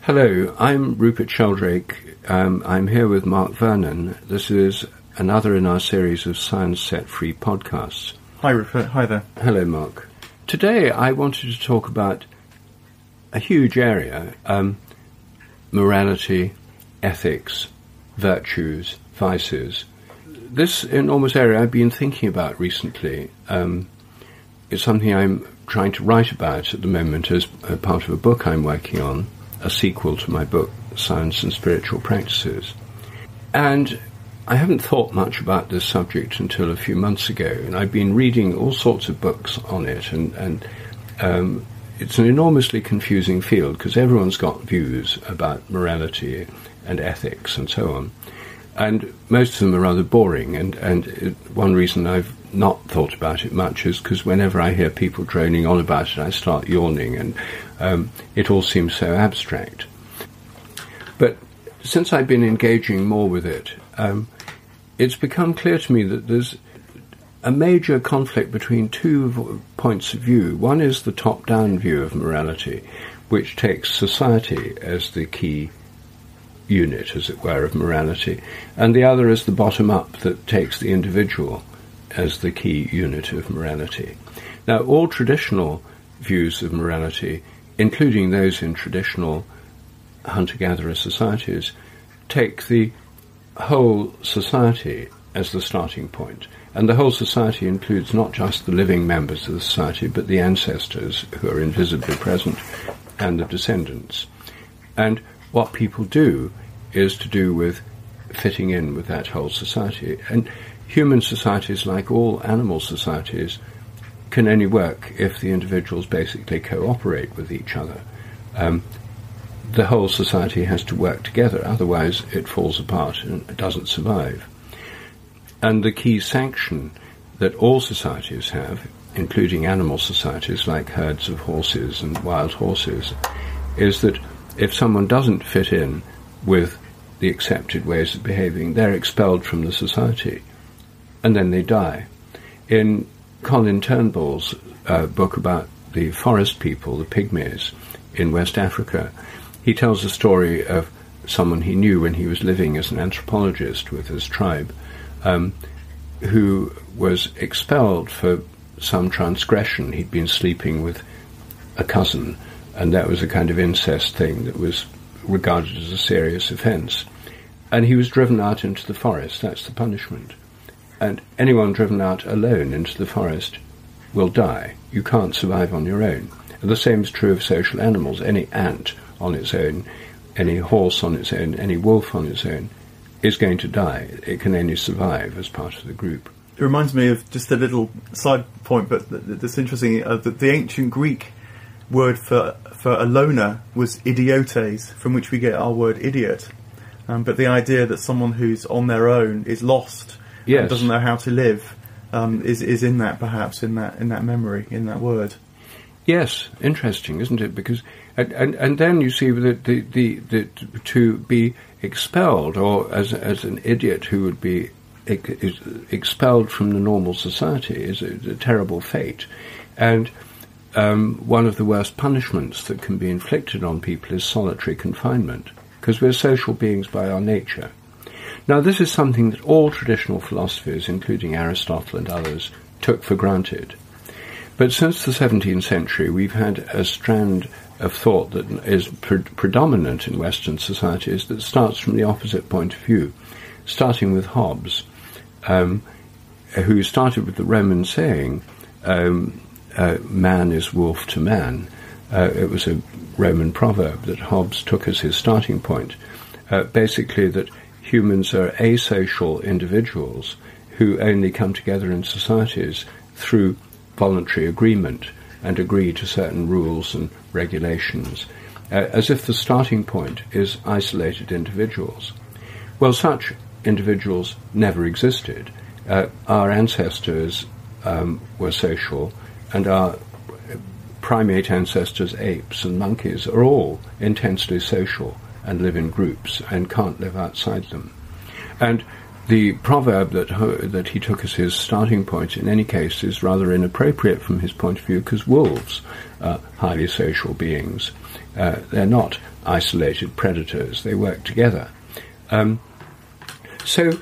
Hello, I'm Rupert Sheldrake. I'm here with Mark Vernon. This is another in our series of Science Set Free podcasts. Hi Rupert, hi there. Hello Mark. Today I wanted to talk about a huge area, morality, ethics, virtues, vices. This enormous area I've been thinking about recently. It's something I'm trying to write about at the moment as a part of a book I'm working on, a sequel to my book, Science and Spiritual Practices. And I haven't thought much about this subject until a few months ago, and I've been reading all sorts of books on it, and it's an enormously confusing field because everyone's got views about morality and ethics and so on. And most of them are rather boring, and one reason I've not thought about it much is because whenever I hear people droning on about it, I start yawning, and it all seems so abstract. But since I've been engaging more with it, it's become clear to me that there's a major conflict between two points of view. One is the top-down view of morality, which takes society as the key unit, as it were, of morality, and the other is the bottom-up that takes the individual as the key unit of morality. Now, all traditional views of morality, including those in traditional hunter-gatherer societies, take the whole society as the starting point. And the whole society includes not just the living members of the society, but the ancestors who are invisibly present and the descendants. And what people do is to do with fitting in with that whole society. And human societies, like all animal societies, can only work if the individuals basically cooperate with each other. The whole society has to work together, otherwise it falls apart and it doesn't survive. And the key sanction that all societies have, including animal societies like herds of horses and wild horses, is that if someone doesn't fit in with the accepted ways of behaving, they're expelled from the society, and then they die. In Colin Turnbull's book about the forest people, the pygmies in West Africa, he tells a story of someone he knew when he was living as an anthropologist with his tribe, who was expelled for some transgression. He'd been sleeping with a cousin, and that was a kind of incest thing that was regarded as a serious offence. And he was driven out into the forest. That's the punishment. And anyone driven out alone into the forest will die. You can't survive on your own. And the same is true of social animals. Any ant on its own, any horse on its own, any wolf on its own is going to die. It can only survive as part of the group. It reminds me of just a little side point, but that's interesting. The ancient Greek word for a loner was idiotes, from which we get our word idiot. But the idea that someone who's on their own is lost, yes, and doesn't know how to live, is in that, perhaps, in that memory, in that word. Yes, interesting, isn't it? Because and then you see that the to be expelled, or as an idiot who would be expelled from the normal society, is a terrible fate. And one of the worst punishments that can be inflicted on people is solitary confinement, because we're social beings by our nature. Now, this is something that all traditional philosophers, including Aristotle and others, took for granted. But since the 17th century, we've had a strand of thought that is predominant in Western societies that starts from the opposite point of view, starting with Hobbes, who started with the Roman saying, man is wolf to man. It was a Roman proverb that Hobbes took as his starting point, basically that humans are asocial individuals who only come together in societies through voluntary agreement and agree to certain rules and regulations, as if the starting point is isolated individuals. Well, such individuals never existed. Our ancestors were social, and our primate ancestors, apes and monkeys, are all intensely social and live in groups and can't live outside them. And the proverb that he took as his starting point, in any case, is rather inappropriate from his point of view, because wolves are highly social beings. They're not isolated predators. They work together. So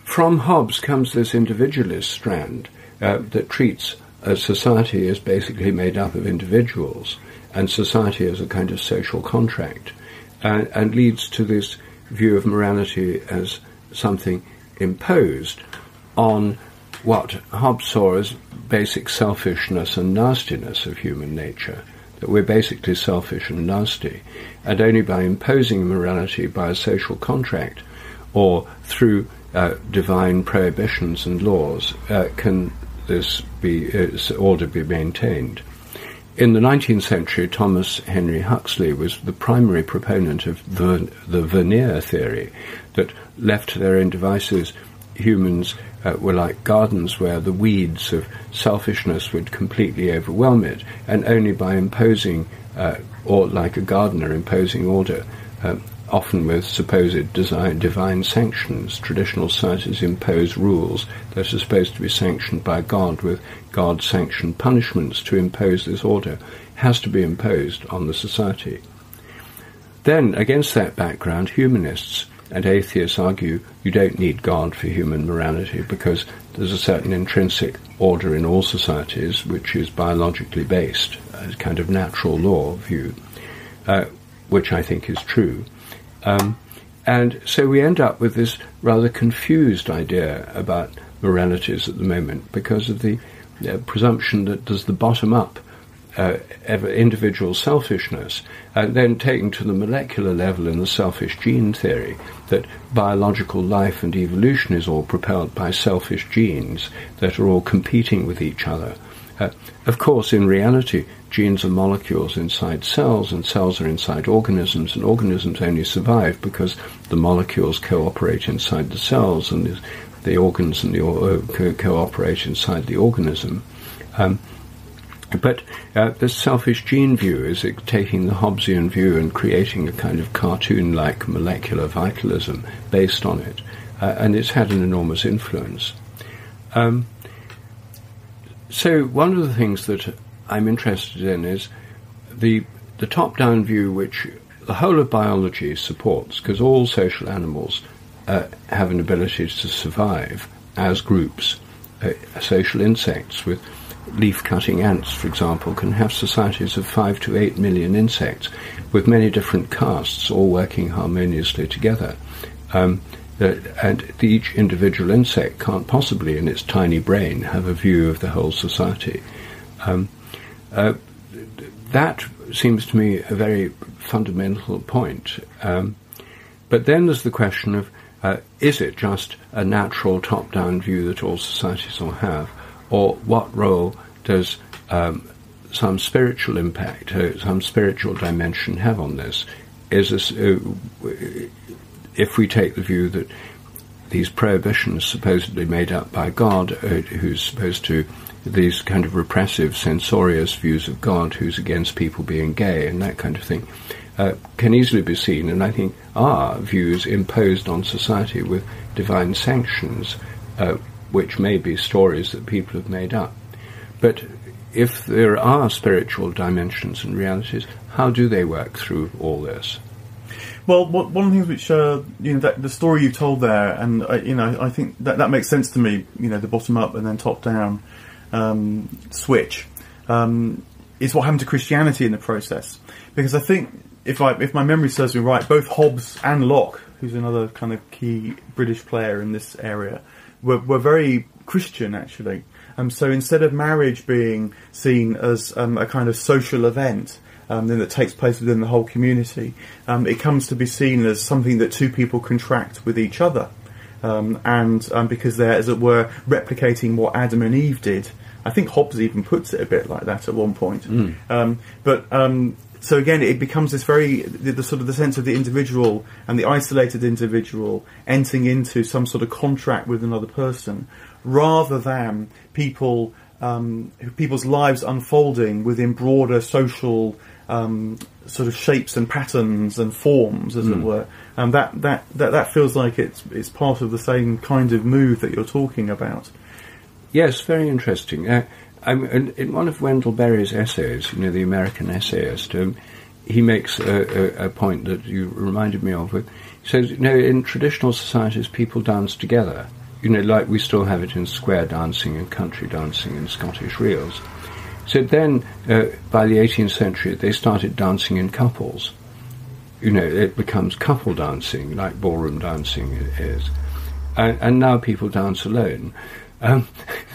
from Hobbes comes this individualist strand that treats society as basically made up of individuals, and society as a kind of social contract, and leads to this view of morality as something imposed on what Hobbes saw as basic selfishness and nastiness of human nature, that we're basically selfish and nasty, and only by imposing morality by a social contract or through divine prohibitions and laws can this order be maintained. In the 19th century, Thomas Henry Huxley was the primary proponent of the veneer theory, that left to their own devices, humans were like gardens where the weeds of selfishness would completely overwhelm it, and only by imposing, or like a gardener imposing order, often with supposed divine sanctions. Traditional societies impose rules that are supposed to be sanctioned by God, with God-sanctioned punishments to impose this order, has to be imposed on the society. Then, against that background, humanists and atheists argue you don't need God for human morality because there's a certain intrinsic order in all societies which is biologically based, a kind of natural law view, which I think is true. And so we end up with this rather confused idea about moralities at the moment because of the presumption that there's the bottom-up individual selfishness, and then taken to the molecular level in the selfish gene theory, that biological life and evolution is all propelled by selfish genes that are all competing with each other. Of course, in reality, genes are molecules inside cells, and cells are inside organisms, and organisms only survive because the molecules cooperate inside the cells, and the organs and cooperate inside the organism. But this selfish gene view is taking the Hobbesian view and creating a kind of cartoon-like molecular vitalism based on it, and it's had an enormous influence. So one of the things that I'm interested in is the top-down view which the whole of biology supports, because all social animals have an ability to survive as groups. Social insects with leaf-cutting ants, for example, can have societies of 5 to 8 million insects with many different castes all working harmoniously together. And each individual insect can't possibly, in its tiny brain, have a view of the whole society. That seems to me a very fundamental point. But then there's the question of, is it just a natural top-down view that all societies will have, or what role does some spiritual impact, some spiritual dimension have on this? Is this, if we take the view that these prohibitions supposedly made up by God, who's supposed to, these kind of repressive, censorious views of God, who's against people being gay and that kind of thing, can easily be seen, and I think are views imposed on society with divine sanctions, which may be stories that people have made up. But if there are spiritual dimensions and realities, how do they work through all this? Well, one of the things which that the story you told there, and I think that makes sense to me. The bottom up and then top down switch is what happened to Christianity in the process. Because I think if my memory serves me right, both Hobbes and Locke, who's another kind of key British player in this area, were very Christian actually. So instead of marriage being seen as a kind of social event, then that takes place within the whole community, it comes to be seen as something that two people contract with each other, and because they're, as it were, replicating what Adam and Eve did. I think Hobbes even puts it a bit like that at one point. So again, it becomes this very the sort of the sense of the individual and the isolated individual entering into some sort of contract with another person, rather than people's lives unfolding within broader social sort of shapes and patterns and forms, as it were. And that feels like it's part of the same kind of move that you're talking about. Yes, very interesting. In one of Wendell Berry's essays, the American essayist, he makes a point that you reminded me of. He says, in traditional societies, people dance together. Like we still have it in square dancing and country dancing and Scottish reels. So then, by the 18th century, they started dancing in couples. It becomes couple dancing, like ballroom dancing is. And now people dance alone.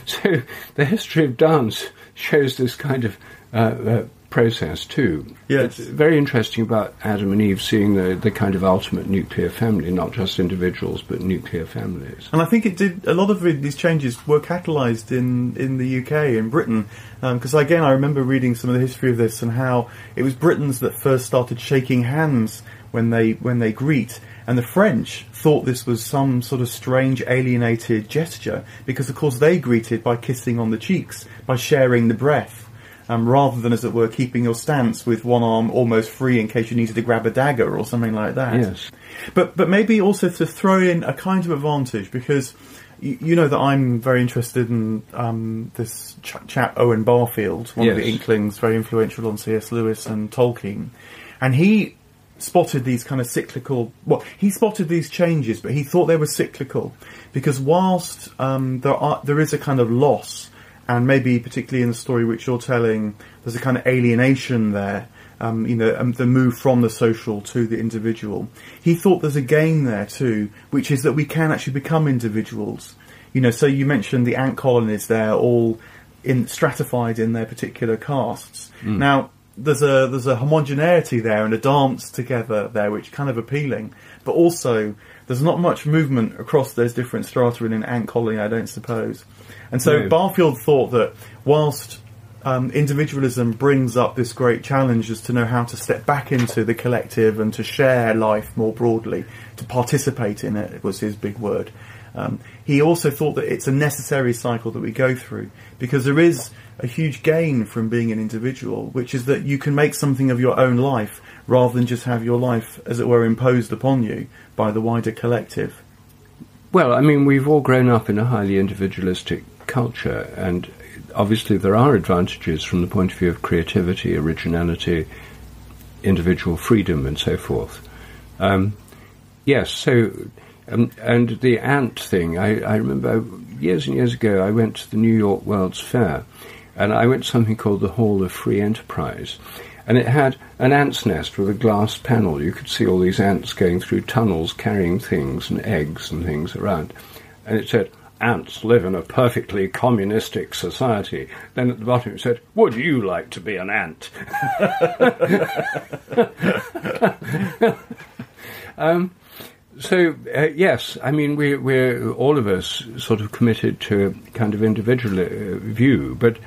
So the history of dance shows this kind of process too. Yes. It's very interesting about Adam and Eve seeing the kind of ultimate nuclear family, not just individuals, but nuclear families. And I think it did, a lot of these changes were catalysed in the UK, in Britain, because again I remember reading some of the history of this and how it was Britons that first started shaking hands when they greet, and the French thought this was some sort of strange alienated gesture, because of course they greeted by kissing on the cheeks, by sharing the breath. Rather than, as it were, keeping your stance with one arm almost free in case you needed to grab a dagger or something like that. Yes. But maybe also to throw in a kind of advantage, because you know that I'm very interested in this chap Owen Barfield, one of the Inklings, very influential on C.S. Lewis and Tolkien. And he spotted these kind of cyclical... Well, he spotted these changes, but he thought they were cyclical. Because whilst there is a kind of loss, and maybe particularly in the story which you're telling, there's a kind of alienation there, the move from the social to the individual. He thought there's a gain there too, which is that we can actually become individuals. So you mentioned the ant colonies there, all stratified in their particular castes. Now, there's a homogeneity there and a dance together there, which is kind of appealing. But also, there's not much movement across those different strata in an ant colony, I don't suppose. And so Barfield thought that whilst individualism brings up this great challenge as to know how to step back into the collective and to share life more broadly, to participate in it was his big word, he also thought that it's a necessary cycle that we go through, because there is a huge gain from being an individual, which is that you can make something of your own life rather than just have your life, as it were, imposed upon you by the wider collective. Well, I mean, we've all grown up in a highly individualistic culture, and obviously there are advantages from the point of view of creativity, originality, individual freedom, and so forth. Yes, so, and the ant thing, I remember years and years ago I went to the New York World's Fair, and I went to something called the Hall of Free Enterprise, and it had an ant's nest with a glass panel. You could see all these ants going through tunnels, carrying things and eggs and things around. And it said, "Ants live in a perfectly communistic society." Then at the bottom it said, "Would you like to be an ant?" Yes, I mean, we're all of us sort of committed to a kind of individual view, but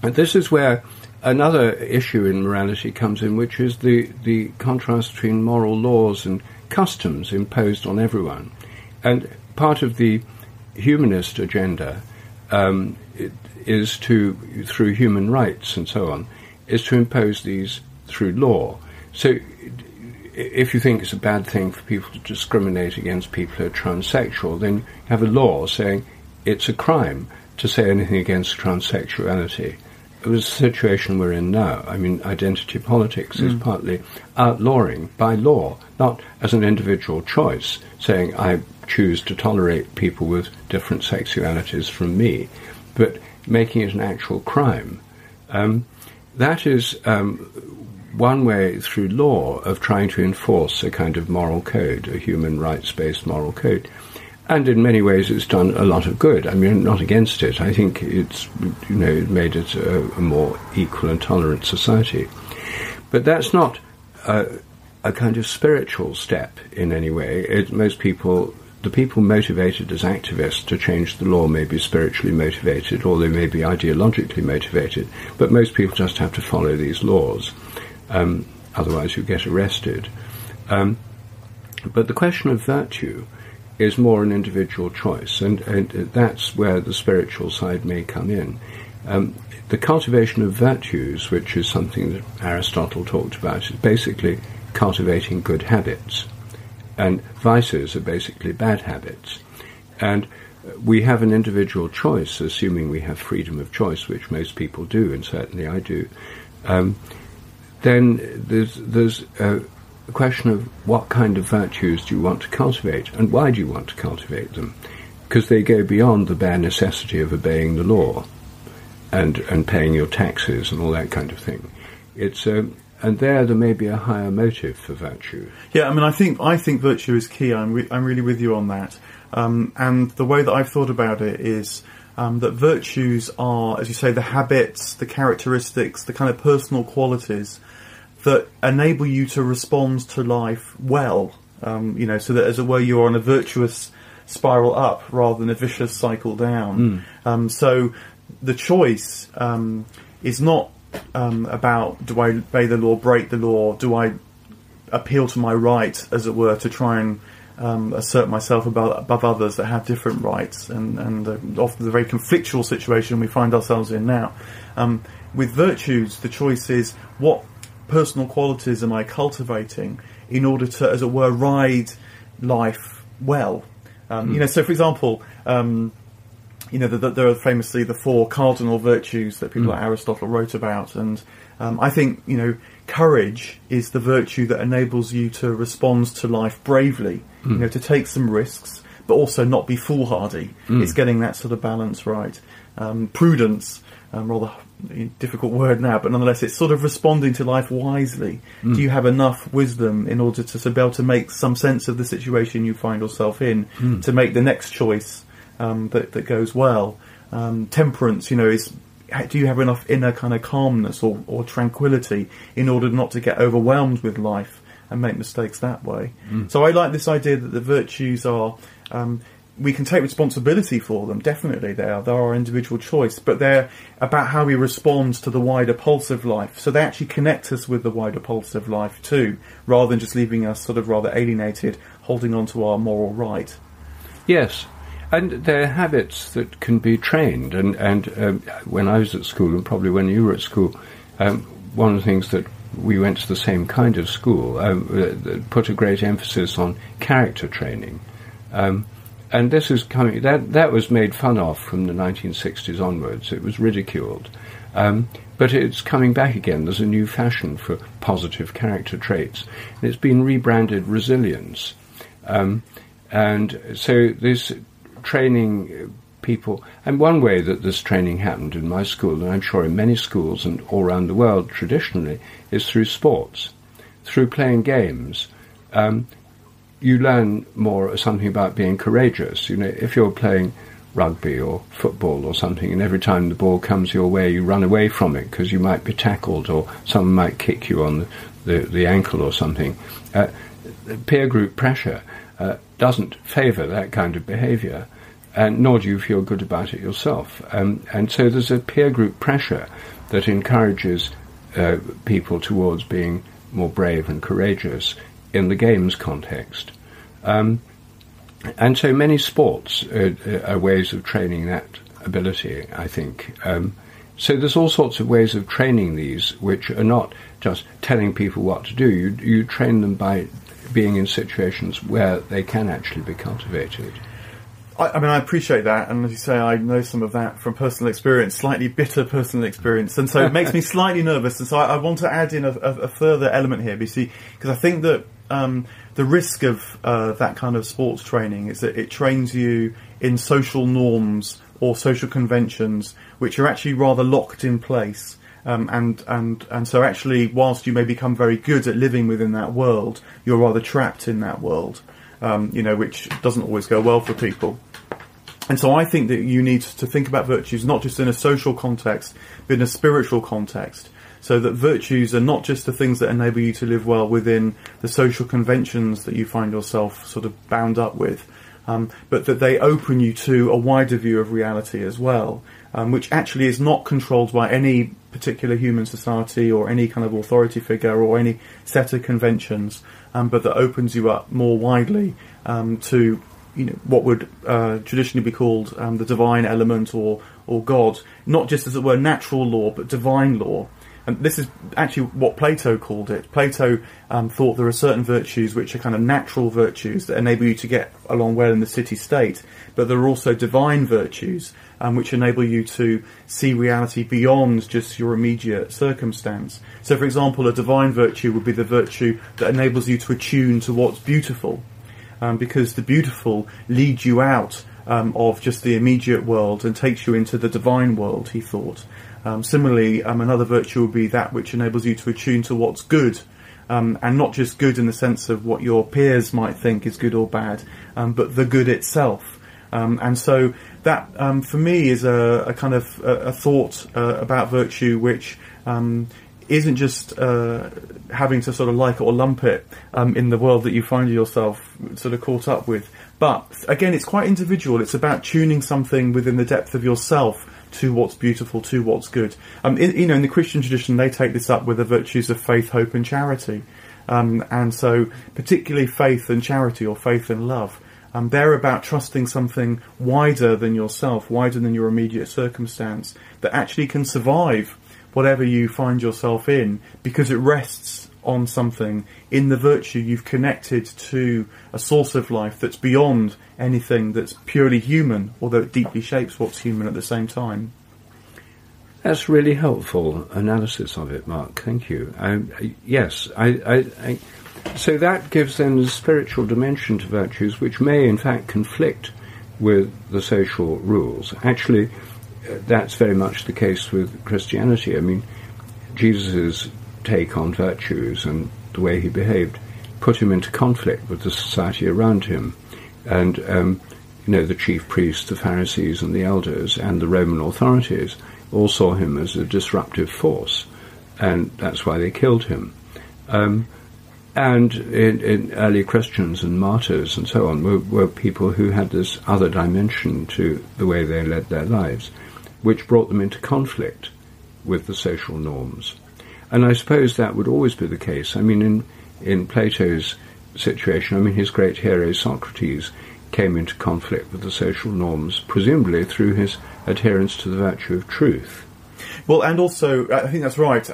this is where another issue in morality comes in, which is the contrast between moral laws and customs imposed on everyone. And part of the humanist agenda is to, through human rights and so on, is to impose these through law. So if you think it's a bad thing for people to discriminate against people who are transsexual, then you have a law saying it's a crime to say anything against transsexuality. It was the situation we're in now. I mean, identity politics is partly outlawing by law, not as an individual choice, saying I choose to tolerate people with different sexualities from me, but making it an actual crime. That is one way through law of trying to enforce a kind of moral code, a human rights-based moral code. And in many ways it's done a lot of good. I mean, I'm not against it. I think it's, made it a more equal and tolerant society. But that's not a kind of spiritual step in any way. The people motivated as activists to change the law may be spiritually motivated, or they may be ideologically motivated, but most people just have to follow these laws. Otherwise you get arrested. But the question of virtue is more an individual choice, and that's where the spiritual side may come in. The cultivation of virtues, which is something that Aristotle talked about, is basically cultivating good habits, and vices are basically bad habits. And we have an individual choice, assuming we have freedom of choice, which most people do, and certainly I do, then there's a question of what kind of virtues do you want to cultivate, and why do you want to cultivate them? Because they go beyond the bare necessity of obeying the law and paying your taxes and all that kind of thing. It's and there may be a higher motive for virtue. Yeah, I mean, I think virtue is key. I'm really with you on that. And the way that I've thought about it is that virtues are, as you say, the habits, the characteristics, the kind of personal qualities that enable you to respond to life well. So that, as it were, you're on a virtuous spiral up rather than a vicious cycle down. So the choice is not about, do I obey the law, break the law, do I appeal to my right, as it were, to try and assert myself above others that have different rights, and often the very conflictual situation we find ourselves in now. With virtues, the choice is, what personal qualities am I cultivating in order to, as it were, ride life well? So for example, there are famously the 4 cardinal virtues that people like Aristotle wrote about, and I think, courage is the virtue that enables you to respond to life bravely, to take some risks, but also not be foolhardy. It's getting that sort of balance right. Prudence, rather difficult word now, but nonetheless, it's sort of responding to life wisely. Do you have enough wisdom in order to be able to make some sense of the situation you find yourself in, to make the next choice that goes well? Temperance, is, do you have enough inner kind of calmness or tranquility in order not to get overwhelmed with life and make mistakes that way? So I like this idea that the virtues are, we can take responsibility for them, definitely they're our individual choice, but they're about how we respond to the wider pulse of life. So they actually connect us with the wider pulse of life too, rather than just leaving us sort of rather alienated, holding on to our moral right. Yes. And they're habits that can be trained. And when I was at school, and probably when you were at school, one of the things that we went to the same kind of school, put a great emphasis on character training. And this is coming, that was made fun of from the 1960s onwards. It was ridiculed. But it's coming back again. There's a new fashion for positive character traits. And it's been rebranded resilience. And so this training people, and one way that this training happened in my school, and I'm sure in many schools and all around the world traditionally, is through sports, through playing games. You learn something about being courageous. If you're playing rugby or football or something, and every time the ball comes your way, you run away from it because you might be tackled or someone might kick you on the ankle or something. Peer group pressure doesn't favour that kind of behaviour, and nor do you feel good about it yourself. And so there's a peer group pressure that encourages people towards being more brave and courageous in the games context. And so many sports are ways of training that ability, I think. So there's all sorts of ways of training these, which are not just telling people what to do. You train them by being in situations where they can actually be cultivated. I mean, I appreciate that, and as you say, I know some of that from personal experience, slightly bitter personal experience, and so it makes me slightly nervous, and so I want to add in a further element here, because I think that the risk of that kind of sports training is that it trains you in social norms or social conventions which are actually rather locked in place. And so actually, whilst you may become very good at living within that world, you're rather trapped in that world, which doesn't always go well for people. And so I think that you need to think about virtues not just in a social context, but in a spiritual context. So that virtues are not just the things that enable you to live well within the social conventions that you find yourself sort of bound up with, but that they open you to a wider view of reality as well, which actually is not controlled by any particular human society or any kind of authority figure or any set of conventions, but that opens you up more widely to what would traditionally be called the divine element or God, not just as it were natural law, but divine law, And this is actually what Plato called it. Plato thought there are certain virtues which are kind of natural virtues that enable you to get along well in the city-state, but there are also divine virtues which enable you to see reality beyond just your immediate circumstance. So, for example, a divine virtue would be the virtue that enables you to attune to what's beautiful, because the beautiful leads you out of just the immediate world and takes you into the divine world, he thought. Similarly, another virtue would be that which enables you to attune to what's good, and not just good in the sense of what your peers might think is good or bad, but the good itself. And so that, for me, is a kind of a thought about virtue which isn't just having to sort of like it or lump it in the world that you find yourself sort of caught up with. But again, it's quite individual. It's about tuning something within the depth of yourself to what's beautiful, to what's good. In the Christian tradition, they take this up with the virtues of faith, hope, and charity. And so, particularly faith and charity, or faith and love, they're about trusting something wider than yourself, wider than your immediate circumstance, that actually can survive whatever you find yourself in, because it rests on something, in the virtue you've connected to a source of life that's beyond anything that's purely human, although it deeply shapes what's human at the same time. That's really helpful analysis of it, Mark. Thank you. Yes, so that gives then a spiritual dimension to virtues which may in fact conflict with the social rules. Actually, that's very much the case with Christianity. I mean, Jesus' take on virtues and the way he behaved put him into conflict with the society around him. And, the chief priests, the Pharisees and the elders and the Roman authorities all saw him as a disruptive force, and that's why they killed him. And in early Christians and martyrs and so on were people who had this other dimension to the way they led their lives, which brought them into conflict with the social norms. And I suppose that would always be the case. I mean, in Plato's situation, his great hero Socrates came into conflict with the social norms, presumably through his adherence to the virtue of truth. Well, and also, I think that's right,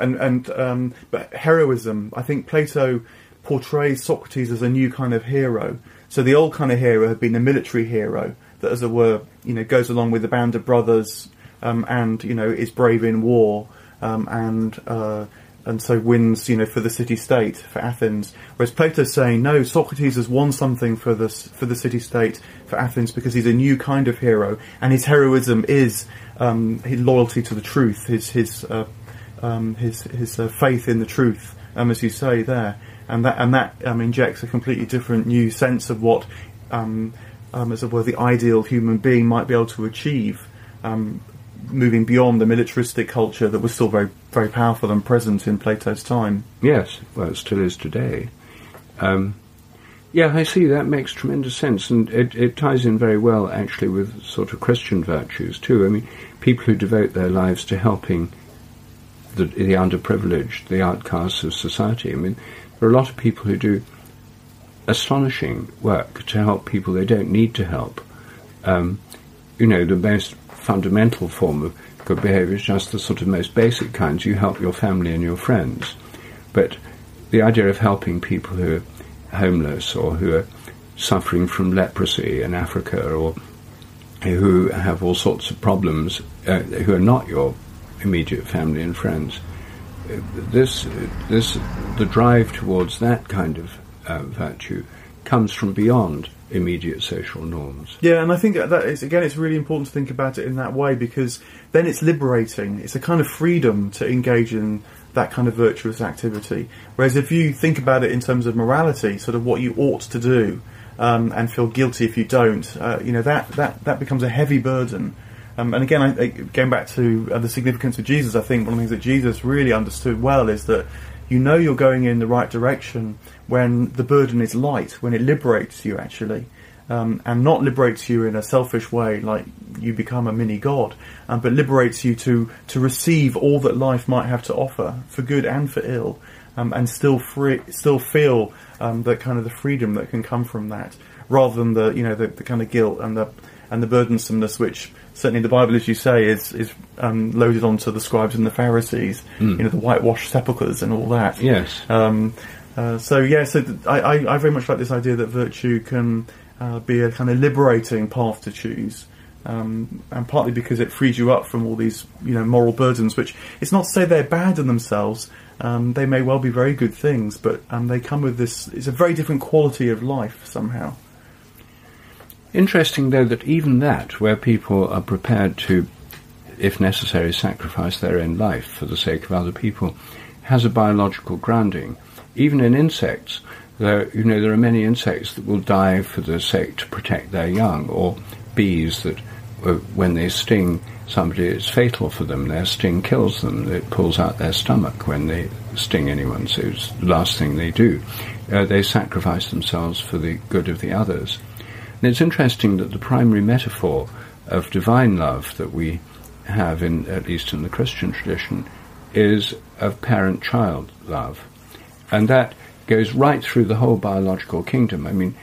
but heroism, I think Plato portrays Socrates as a new kind of hero. So the old kind of hero had been a military hero that, as it were, goes along with a band of brothers, and is brave in war, and so wins, for the city-state, for Athens. Whereas Plato's saying, no, Socrates has won something for the city-state, for Athens, because he's a new kind of hero, and his heroism is his loyalty to the truth, his faith in the truth, as you say there, and that injects a completely different new sense of what, as it were, the ideal human being might be able to achieve. Moving beyond the militaristic culture that was still very, very powerful and present in Plato's time. Yes, well, it still is today. I see, that makes tremendous sense, and it ties in very well, actually, with sort of Christian virtues, too. People who devote their lives to helping the underprivileged, the outcasts of society. There are a lot of people who do astonishing work to help people they don't need to help. The most fundamental form of good behaviour is just the sort of most basic kinds. You help your family and your friends. But the idea of helping people who are homeless or who are suffering from leprosy in Africa, or who have all sorts of problems, who are not your immediate family and friends, the drive towards that kind of virtue comes from beyond immediate social norms. Yeah, and I think that is, again, it's really important to think about it in that way, because then it's liberating. It's a kind of freedom to engage in that kind of virtuous activity. Whereas if you think about it in terms of morality, sort of what you ought to do, and feel guilty if you don't, that becomes a heavy burden. And again, going back to the significance of Jesus, I think one of the things that Jesus really understood well is that you're going in the right direction when the burden is light, when it liberates you, actually, and not liberates you in a selfish way, like you become a mini-god, but liberates you to receive all that life might have to offer, for good and for ill, and still feel the kind of the freedom that can come from that, rather than the kind of guilt and and the burdensomeness which certainly the Bible, as you say, is loaded onto the scribes and the Pharisees. The whitewashed sepulchres and all that. Yes. I very much like this idea that virtue can be a kind of liberating path to choose. And partly because it frees you up from all these, moral burdens, which it's not to say they're bad in themselves. They may well be very good things, but they come with this. It's a very different quality of life somehow. Interesting, though, that even that, where people are prepared to, if necessary, sacrifice their own life for the sake of other people, has a biological grounding. Even in insects, there are many insects that will die for the sake to protect their young, or bees that, when they sting somebody, it's fatal for them. Their sting kills them. It pulls out their stomach when they sting anyone, so it's the last thing they do. They sacrifice themselves for the good of the others. And it's interesting that the primary metaphor of divine love that we have, at least in the Christian tradition, is of parent-child love. And that goes right through the whole biological kingdom. I mean,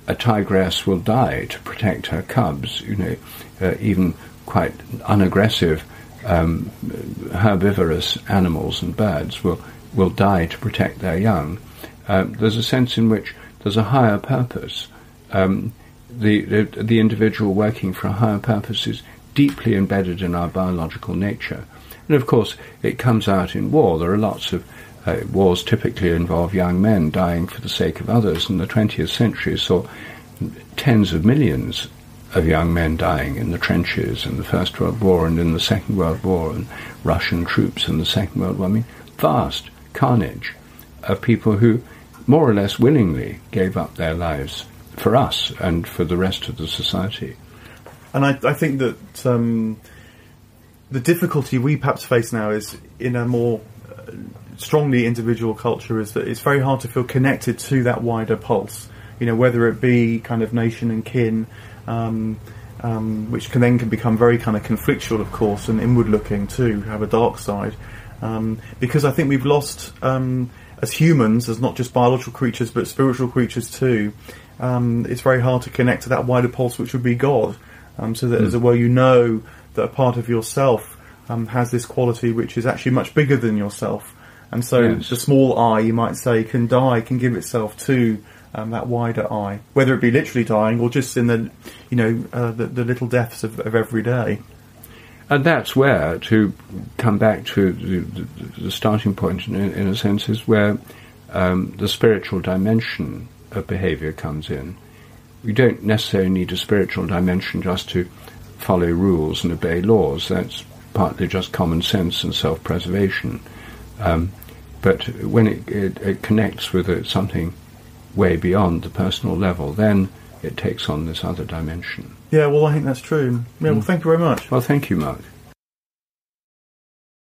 a tigress will die to protect her cubs, even quite unaggressive herbivorous animals and birds will die to protect their young. There's a sense in which there's a higher purpose. The individual working for a higher purpose is deeply embedded in our biological nature. And of course, it comes out in war. There are lots of wars typically involve young men dying for the sake of others, and the 20th century saw tens of millions of young men dying in the trenches in the First World War and in the Second World War, and Russian troops in the Second World War. I mean, vast carnage of people who more or less willingly gave up their lives for us and for the rest of the society. And I think that the difficulty we perhaps face now is in a more strongly individual culture is that it's very hard to feel connected to that wider pulse, whether it be kind of nation and kin, which can become very kind of conflictual, of course, and inward looking too, have a dark side, because I think we've lost, as humans, as not just biological creatures but spiritual creatures too, it's very hard to connect to that wider pulse which would be God, so that as it were that a part of yourself has this quality which is actually much bigger than yourself. And so yes. The small I, you might say, can give itself to that wider I, whether it be literally dying or just in the little deaths of every day. And that's where, to come back to the starting point, in a sense, is where the spiritual dimension of behaviour comes in. We don't necessarily need a spiritual dimension just to follow rules and obey laws. That's partly just common sense and self-preservation. But when it connects with something way beyond the personal level, then it takes on this other dimension. Yeah, well, I think that's true. Yeah, well, thank you very much. Well, thank you, Mark.